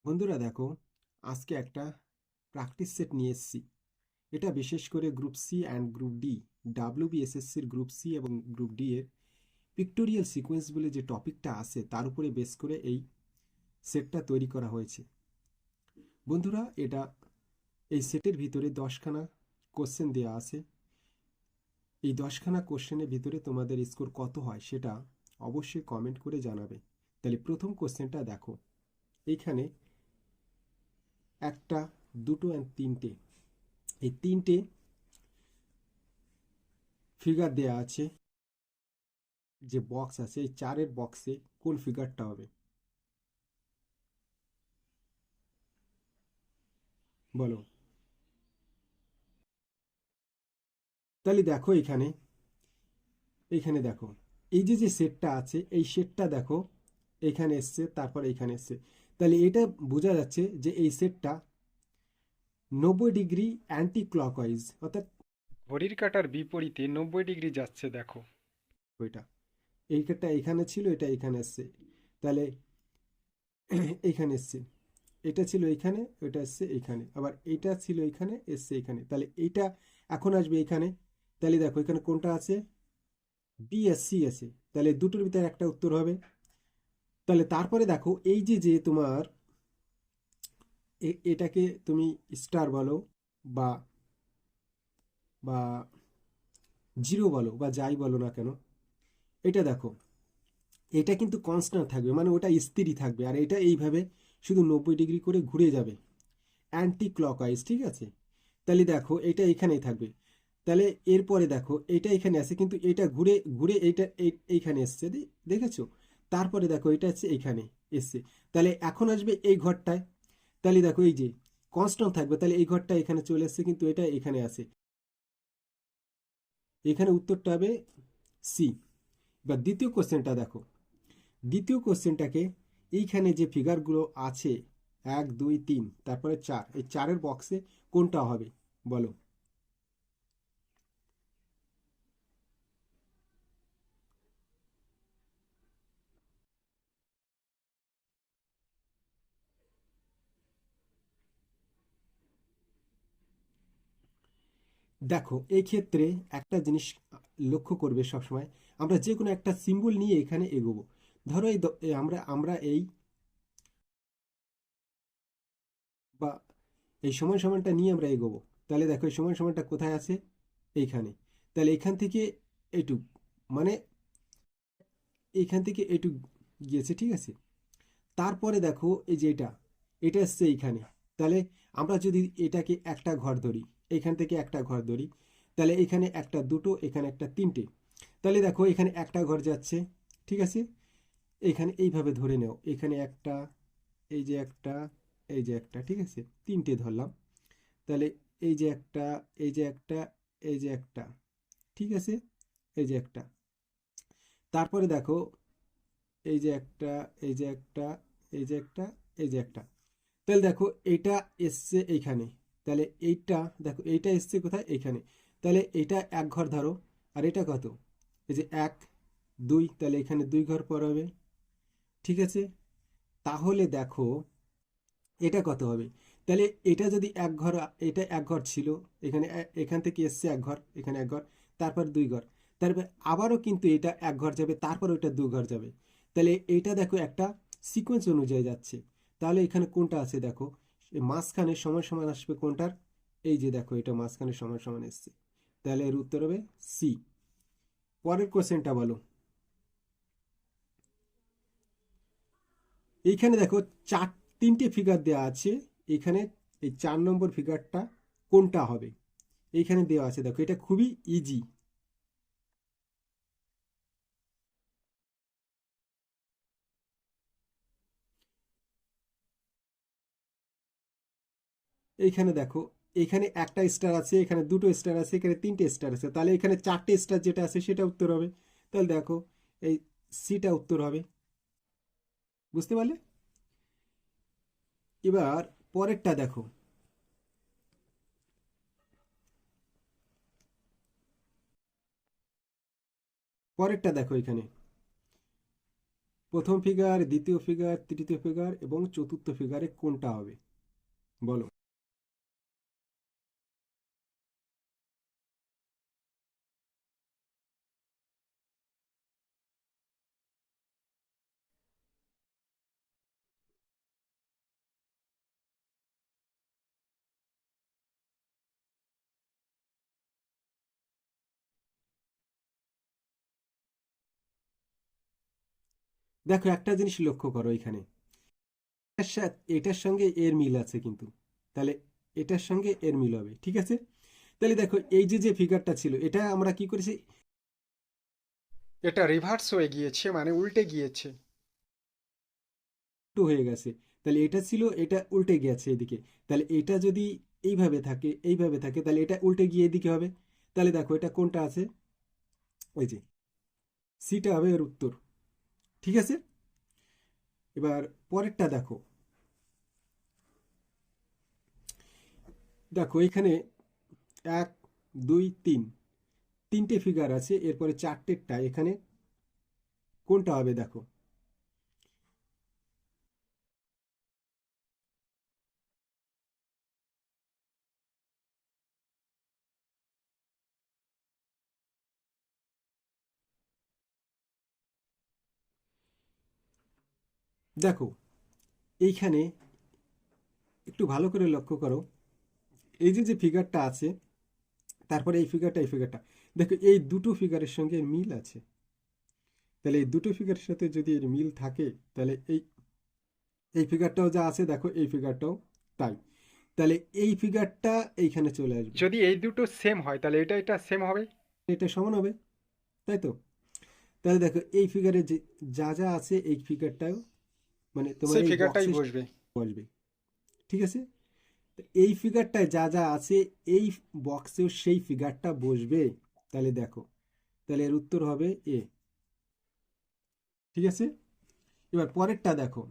বন্ধুরা দেখো, আজকে একটা প্র্যাকটিস সেট নিয়ে এসেছি। এটা বিশেষ করে group C and group D, ডাব্লিউবিএসএসসির গ্রুপ সি এবং গ্রুপ ডি এর পিক্টোরিয়াল সিকোয়েন্স বলে যে টপিকটা আছে তার উপরে বেস করে এই সেটটা তৈরি করা হয়েছে। বন্ধুরা, এই সেটের ভিতরে 10খানা কোশ্চেন দেওয়া আছে। এই 10খানা কোশ্চেনের ভিতরে তোমাদের স্কোর কত হয় সেটা অবশ্যই কমেন্ট করে জানাবে। তাহলে প্রথম কোশ্চেনটা দেখো, এইখানে একটা, দুটো অ্যান্ড তিনটে, এই তিনটে ফিগার দেয়া আছে। যে বক্স আছে এই চারের বক্সে কোন ফিগারটা হবে বলো। তাহলে দেখো, এখানে এখানে দেখো, এই যে যে সেটটা আছে এই সেটটা দেখো, এখানে এসছে, তারপর এখানে এসছে। তাহলে এটা বোঝা যাচ্ছে যে এই সেটটা 90 ডিগ্রি অ্যান্টি ক্লকওয়াইজ, অর্থাৎ ঘড়ির কাঁটার বিপরীতে 90 ডিগ্রি যাচ্ছে। দেখো ওইটা, এইটা এখানে ছিল, এটা এখানে এসছে। তাহলে এখানে এসছে, এটা ছিল এখানে, ওইটা এসছে এখানে, আবার এটা ছিল এখানে, এসছে এখানে। তাহলে এইটা এখন আসবে এখানে। তাহলে দেখো এখানে কোনটা আছে, বি এস সি আছে। তাহলে দুটোর ভিতরে একটা উত্তর হবে। তাহলে তারপরে দেখো, এই যে যে তোমার এটাকে তুমি স্টার বলো বা বা জিরো বলো বা যাই বলো না কেন, এটা দেখো, এটা কিন্তু কনস্ট্যান্ট থাকবে, মানে ওটা স্থিরই থাকবে, আর এটা এইভাবে শুধু 90 ডিগ্রি করে ঘুরে যাবে অ্যান্টি ক্লকওয়াইজ, ঠিক আছে। তাহলে দেখো এটা এখানেই থাকবে। তাহলে এরপরে দেখো এটা এখানে আছে, কিন্তু এটা ঘুরে ঘুরে এইটা এইখানে এসছে, দেখেছো। তারপরে দেখো এটা হচ্ছে এইখানে এসছে। তাহলে এখন আসবে এই ঘরটায়। তাহলে দেখো এই যে কনস্ট্যান্ট থাকবে, তাহলে এই ঘরটা এখানে চলে এসছে, কিন্তু এটা এখানে আছে। এখানে উত্তরটা হবে সি। বা দ্বিতীয় কোশ্চেনটা দেখো, দ্বিতীয় কোশ্চেনটাকে, এইখানে যে ফিগারগুলো আছে 1 2 3 তারপরে 4, এই চারের বক্সে কোনটা হবে বলো। দেখো এই ক্ষেত্রে একটা জিনিস লক্ষ্য করবে সবসময়, আমরা যে কোনো একটা সিম্বল নিয়ে এখানে এগোবো। ধরো আমরা আমরা বা এই সমান সমানটা নিয়ে আমরা এগোবো। তাহলে দেখো এই সমান সমানটা কোথায় আছে, এইখানে। তাহলে এখান থেকে এইটুক, মানে এইখান থেকে এইটুক গিয়েছে, ঠিক আছে। তারপরে দেখো এই যে এটা, এটা এসছে এইখানে। তাহলে আমরা যদি এটাকে একটা ঘর ধরি, এখান থেকে একটা ঘর ধরি, তাহলে এখানে একটা, দুটো, এখানে একটা, তিনটে। তাহলে দেখো এখানে একটা ঘর যাচ্ছে, ঠিক আছে। এখানে এইভাবে ধরে নেও, এখানে একটা, এই যে একটা, এই যে একটা, ঠিক আছে, তিনটে ধরলাম। তাহলে এই যে একটা, এই যে একটা, এই যে একটা, ঠিক আছে, এই যে একটা। তারপরে দেখো এই যে একটা, এই যে একটা, এই যে একটা, এই যে একটা। তাহলে দেখো এইটা এসছে এইখানে। তাহলে এইটা দেখো, এইটা এসছে কোথায়, এইখানে। তাহলে এটা এক ঘর ধরো, আর এটা কত, এই যে 1 2, তাহলে এখানে 2 ঘর পর হবে, ঠিক আছে। তাহলে দেখো এটা কত হবে। তাহলে এটা যদি এক ঘর, এটা এক ঘর ছিল, এখানে এখান থেকে এসছে এক ঘর, এখানে এক ঘর, তারপর 2 ঘর, তারপর আবারও কিন্তু এটা এক ঘর যাবে, তারপর ওইটা 2 ঘর যাবে। তাহলে এটা দেখো একটা সিকোয়েন্স অনুযায়ী যাচ্ছে। তাহলে এখানে কোনটা আছে দেখো, মাঝখানে সমান সমান আসবে কোনটার, এই যে দেখো এটা মাঝখানে সমান সমান এসছে। তাহলে এর উত্তর হবে সি। পরের কোশ্চেনটা বলো। এইখানে দেখো তিনটে ফিগার দেওয়া আছে। এখানে এই 4 নম্বর ফিগারটা কোনটা হবে, এইখানে দেওয়া আছে। দেখো এটা খুবই ইজি। এইখানে দেখো, এখানে একটা স্টার আছে, এখানে দুটো স্টার আছে, এখানে তিনটে স্টার আছে। তাহলে এখানে চারটে স্টার যেটা আছে সেটা উত্তর হবে। তাহলে দেখো এই সিটা উত্তর হবে। বুঝতে পারলে। এবার পরেরটা দেখো, পরেরটা দেখো, এখানে প্রথম ফিগার, দ্বিতীয় ফিগার, তৃতীয় ফিগার এবং চতুর্থ ফিগারে কোনটা হবে বলো। দেখো একটা জিনিস লক্ষ্য করো এখানে, এটার সঙ্গে এর মিল আছে কিন্তু, তাহলে এটার সঙ্গে এর মিল হবে, ঠিক আছে। তাহলে দেখো এই যে যে ফিগারটা ছিল এটা আমরা কি করেছি, এটা রিভার্স হয়ে গিয়েছে, মানে উল্টে গিয়েছে। উল্টো হয়ে গেছে। তাহলে এটা ছিল, এটা উল্টে গেছে এদিকে। তাহলে এটা যদি এইভাবে থাকে, এইভাবে থাকে, তাহলে এটা উল্টে গিয়ে এদিকে হবে। তাহলে দেখো এটা কোনটা আছে, ওই যে সিটা হবে এর উত্তর, ঠিক আছে। এবার পরেরটা দেখো, দেখো এখানে 1 2 3 তিনটে ফিগার আছে, এরপরে চারটেরটা এখানে কোনটা হবে দেখো। দেখো এইখানে একটু ভালো করে লক্ষ্য করো, এই যে যে ফিগারটা আছে, তারপরে এই ফিগারটা, এই ফিগারটা, দেখো এই দুটো ফিগারের সঙ্গে এর মিল আছে। তাহলে এই দুটো ফিগারের সাথে যদি এর মিল থাকে, তাহলে এই এই ফিগারটাও যা আছে দেখো, এই ফিগারটাও তাই। তাহলে এই ফিগারটা এইখানে চলে আসবে, যদি এই দুটো সেম হয় তাহলে এটা এটা সেম হবে। এটা সমান হবে, তাই তো। তাহলে দেখো এই ফিগারে যে যা যা আছে এই ফিগারটাও, মানে তোমার সেই এই ফিগারটাই বক্সে বসবে। বসবে, ঠিক আছে। তো এই ফিগারটায় যা যা আছে এই বক্সেও সেই ফিগারটা বসবে। তাহলে দেখো, তাহলে এর উত্তর হবে এ, ঠিক আছে। এবার পরেরটা দেখো,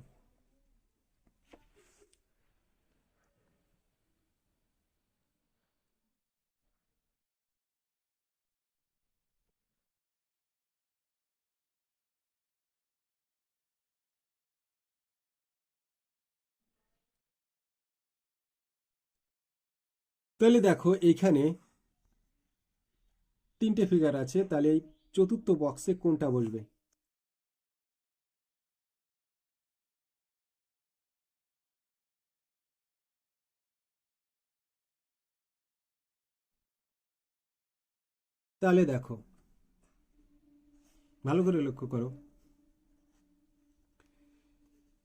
তাহলে দেখো এইখানে তিনটে ফিগার আছে, তাহলে এই চতুর্থ বক্সে কোনটা বসবে। তাহলে দেখো ভালো করে লক্ষ্য করো,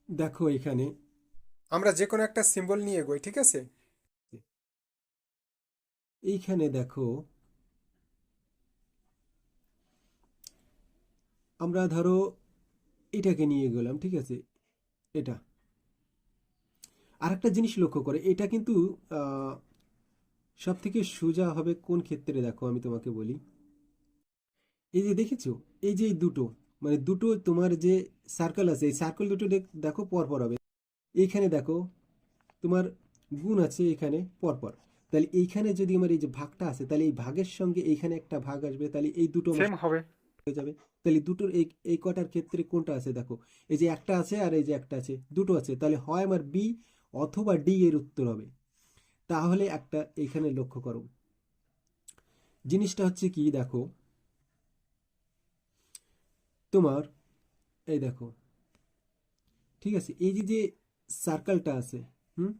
দেখো এখানে আমরা যে কোনো একটা সিম্বল নিয়ে এগোই, ঠিক আছে। এইখানে দেখো আমরা ধরো এটাকে নিয়ে গেলাম, ঠিক আছে, এটা। আর একটা জিনিস লক্ষ্য করে, এটা কিন্তু সব থেকে সোজা হবে কোন ক্ষেত্রে দেখো আমি তোমাকে বলি। এই যে দেখেছো, এই যে এই দুটো, মানে দুটো তোমার যে সার্কেল আছে, এই সার্কেল দুটো দেখো পরপর হবে। এইখানে দেখো তোমার গুণ আছে এখানে পরপর। তাহলে এইখানে যদি আমার এই যে ভাগটা আছে, তাহলে এই ভাগের সঙ্গে এইখানে একটা ভাগ আসবে, তাহলে এই দুটো আমার সেম হবে। হয়ে যাবে। তাহলে দুটোর এই এই কটার ক্ষেত্রে কোনটা আছে দেখো, এই যে একটা আছে আর এই যে একটা আছে, দুটো আছে, তাহলে হয় আমার বি অথবা ডি এর উত্তর হবে। তাহলে একটা এখানে লক্ষ্য করো, জিনিসটা হচ্ছে কি দেখো, তোমার এই দেখো, ঠিক আছে, এই যে যে সার্কেলটা আছে, হুম,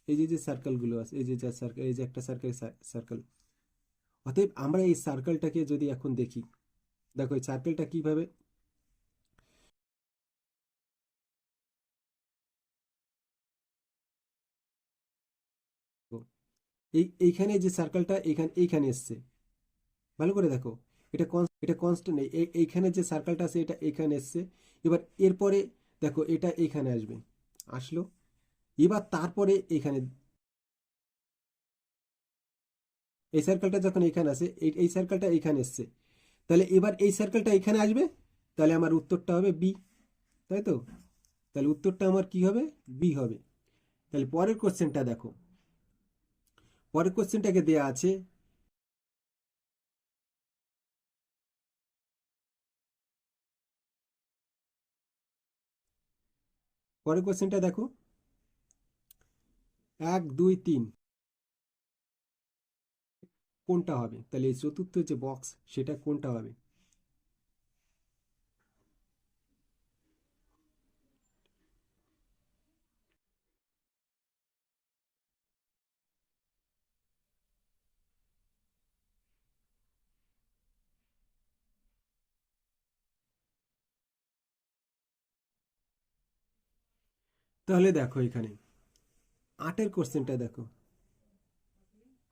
এই যে যে সার্কেলগুলো আছে, এই যে যা সার্কেল, এই যে একটা সার্কেল, সার্কেল, অতএব আমরা এই সার্কেলটাকে যদি এখন দেখি, দেখো এই সার্কেলটা কিভাবে, এইখানে যে সার্কেলটা এইখানে এইখানে এসছে, ভালো করে দেখো, এটা কনস্ট্যান্ট, এইখানে যে সার্কেলটা আছে এটা এইখানে এসছে। এবার এরপরে দেখো এটা এইখানে আসবে, আসলো। এবার তারপরে এখানে এই সার্কেলটা যখন এখানে আসে, এই সার্কেলটা এইখানে এসছে, তাহলে এবার এই সার্কেলটা এখানে আসবে, তাহলে আমার উত্তরটা হবে বি, তাই তো। তাহলে উত্তরটা আমার কি হবে, বি হবে। তাহলে পরের কোশ্চেনটা দেখো, পরের কোশ্চেনটাকে দেয়া আছে পরের কোশ্চেনটা দেখো, 1 2 3 কোনটা হবে? তাহলে এই চতুর্থ যে বক্স সেটা কোনটা হবে? তাহলে দেখো এখানে 8-এর কোশ্চেনটা দেখো,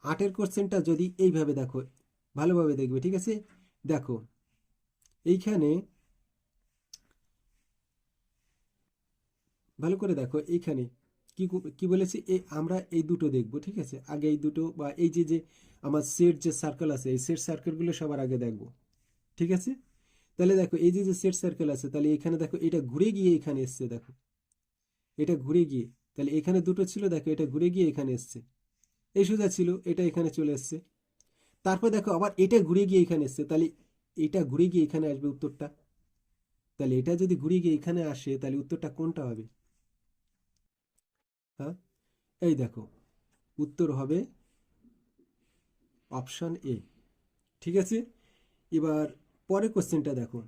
8-এর কোশ্চেনটা যদি এইভাবে দেখো, ভালোভাবে দেখবে, ঠিক আছে? দেখো এইখানে ভালো করে দেখো, এইখানে কি বলেছি, আমরা এই দুটো দেখবো, ঠিক আছে? আগে এই দুটো বা এই যে যে আমার সেট যে সার্কেল আছে, এই সেট সার্কেলগুলো সবার আগে দেখবো, ঠিক আছে? তাহলে দেখো এই যে যে সেট সার্কেল আছে, তাহলে এখানে দেখো এটা ঘুরে গিয়ে এখানে এসছে, দেখো এটা ঘুরে গিয়ে, তাহলে এখানে দুটো ছিল, দেখো এটা ঘুরে গিয়ে এখানে এসছে, এই সোজা ছিল, এটা এখানে চলে এসছে। তারপর দেখো আবার এটা ঘুরে গিয়ে এখানে এসছে, তাহলে এটা ঘুরে গিয়ে এখানে আসবে উত্তরটা। তাহলে এটা যদি ঘুরে গিয়ে এখানে আসে, তাহলে উত্তরটা কোনটা হবে? হ্যাঁ, এই দেখো উত্তর হবে অপশন এ, ঠিক আছে? এবার পরের কোশ্চেনটা দেখো,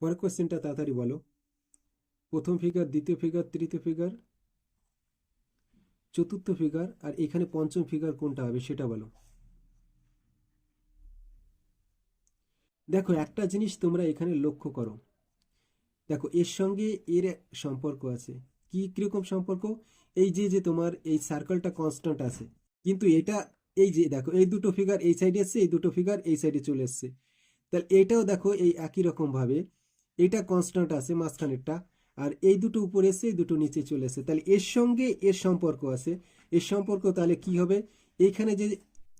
পরের কোশ্চেনটা তাড়াতাড়ি বলো। প্রথম ফিগার, দ্বিতীয় ফিগার, তৃতীয় ফিগার, চতুর্থ ফিগার, আর এখানে পঞ্চম ফিগার কোনটা হবে সেটা বলো। দেখো একটা জিনিস তোমরা এখানে লক্ষ্য করো, দেখো এর সঙ্গে এর সম্পর্ক আছে। কিরকম সম্পর্ক? এই যে যে তোমার এই সার্কেলটা কনস্ট্যান্ট আছে, কিন্তু এটা, এই যে দেখো এই দুটো ফিগার এই সাইডে এসছে, এই দুটো ফিগার এই সাইডে চলে এসছে, তাহলে এটাও দেখো এই একই রকম ভাবে এটা কনস্ট্যান্ট আছে মাঝখানেরটা, আর এই দুটো উপরে এসে এই দুটো নিচে চলে এসেছে, তাহলে এর সঙ্গে এর সম্পর্ক আছে। এর সম্পর্ক তাহলে কি হবে? এইখানে যে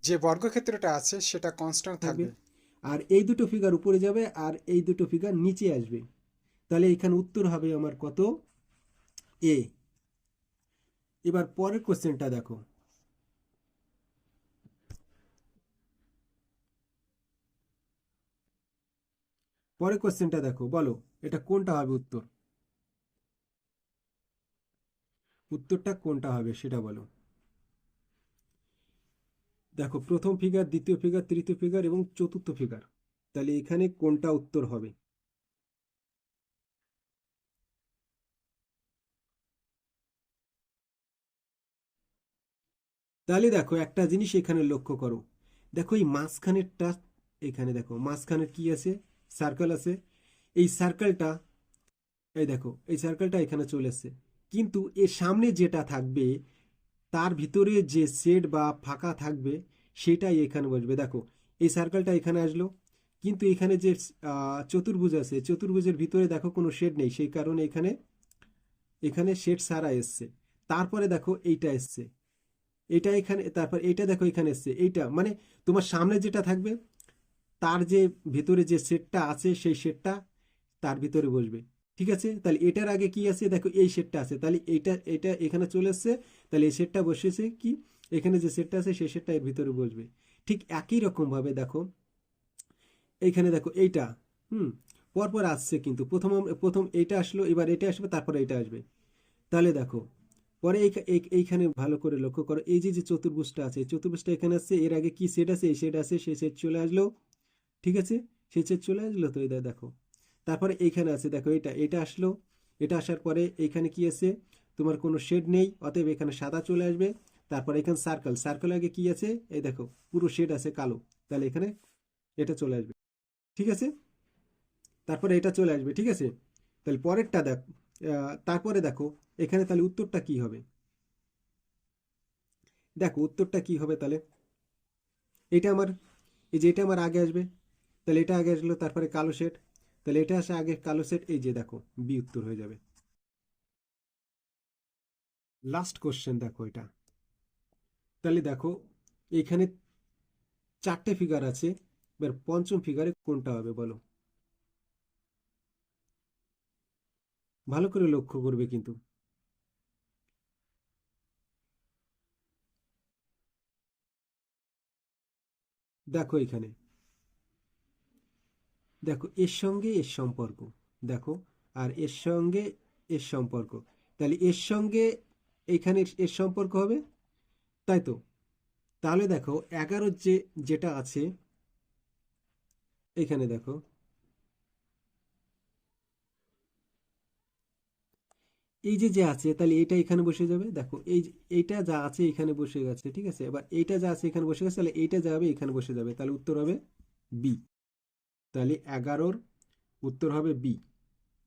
যে বর্গক্ষেত্রটা আছে সেটা কনস্ট্যান্ট থাকবে, থাকবে। আর এই দুটো ফিগার উপরে যাবে আর এই দুটো ফিগার নিচে আসবে, তাহলে এখানে উত্তর হবে আমার কত? এ। এবার পরের কোশ্চেনটা দেখো, পরের কোশ্চেনটা দেখো, বলো এটা কোনটা হবে উত্তর? উত্তরটা কোনটা হবে সেটা বলো। দেখো প্রথম ফিগার, দ্বিতীয় ফিগার, তৃতীয় ফিগার এবং চতুর্থ ফিগার, তাহলে এখানে কোনটা উত্তর হবে? তাহলে দেখো একটা জিনিস এখানে লক্ষ্য করো, দেখো এই মাঝখানেরটা, এখানে দেখো মাঝখানের কি আছে? সার্কেল আছে। এই সার্কেলটা, এই দেখো এই সার্কেলটা এখানে চলে এসছে, কিন্তু এর সামনে যেটা থাকবে তার ভিতরে যে শেড বা ফাঁকা থাকবে সেটাই এখানে বসবে। দেখো এই সার্কেলটা এখানে আসলো, কিন্তু এখানে যে চতুর্ভুজ আছে, চতুর্ভুজের ভিতরে দেখো কোনো শেড নেই, সেই কারণে এখানে এখানে শেড সারা এসছে। তারপরে দেখো এইটা এসছে, এটা এখানে, তারপর এইটা দেখো এখানে এসছে, এইটা মানে তোমার সামনে যেটা থাকবে তার যে ভিতরে যে শেডটা আছে সেই শেডটা তার ভিতরে বসবে, ঠিক আছে? তাহলে এটার আগে কি আছে? দেখো এই শেডটা আছে, তাহলে এইটা এটা এখানে চলে এসছে, তাহলে এই শেডটা বসেছে কি, এখানে যে শেডটা আছে সেই শেডটা এর ভিতরে বসবে। ঠিক একই রকম ভাবে দেখো এইখানে দেখো এইটা, হুম, পরপর আসছে, কিন্তু প্রথম এইটা আসলো, এবার এটা আসবে, তারপরে এটা আসবে। তাহলে দেখো পরে এইখানে ভালো করে লক্ষ্য করো, এই যে যে চতুর্ভুজটা আছে, এই চতুর্ভুজটা এখানে আসছে, এর আগে কি সেট আছে? এই সেট আছে, সেই সেট চলে আসলো, ঠিক আছে? সেই সেট চলে আসলো, তো এটা দেখো তারপরে এইখানে আছে, দেখো এটা এটা আসলো, এটা আসার পরে এইখানে কি আছে? তোমার কোনো শেড নেই, অতএব এখানে সাদা চলে আসবে। তারপরে এখানে সার্কেল, সার্কেল আগে কি আছে? এই দেখো পুরো শেড আছে কালো, তাহলে এখানে এটা চলে আসবে, ঠিক আছে? তারপরে এটা চলে আসবে, ঠিক আছে? তাহলে পরেরটা দেখ, তারপরে দেখো এখানে তাহলে উত্তরটা কি হবে? দেখো উত্তরটা কি হবে তাহলে, এটা আমার, এই যে এটা আমার আগে আসবে, তাহলে এটা আগে আসলো, তারপরে কালো শেড, তাহলে এটা আসে আগে কালো শেড, এই যে দেখো বি উত্তর হয়ে যাবে। লাস্ট কোশ্চেন দেখো এটা, তাহলে দেখো এখানে 4টে ফিগার আছে, এবার পঞ্চম ফিগারে কোনটা হবে বলো। ভালো করে লক্ষ্য করবে কিন্তু। দেখো এখানে দেখো এর সঙ্গে এর সম্পর্ক, দেখো, আর এর সঙ্গে এর সম্পর্ক, তাহলে এর সঙ্গে এইখানে এর সম্পর্ক হবে, তাই তো? তাহলে দেখো 11 যেটা আছে এখানে দেখো, এই যে আছে তাহলে এইটা এখানে বসে যাবে, দেখো এইটা যা আছে এখানে বসে গেছে, ঠিক আছে? এবার এইটা যা আছে এখানে বসে গেছে, তাহলে এইটা যাবে এখানে বসে যাবে, তাহলে উত্তর হবে বি। তাহলে 11-র উত্তর হবে বি।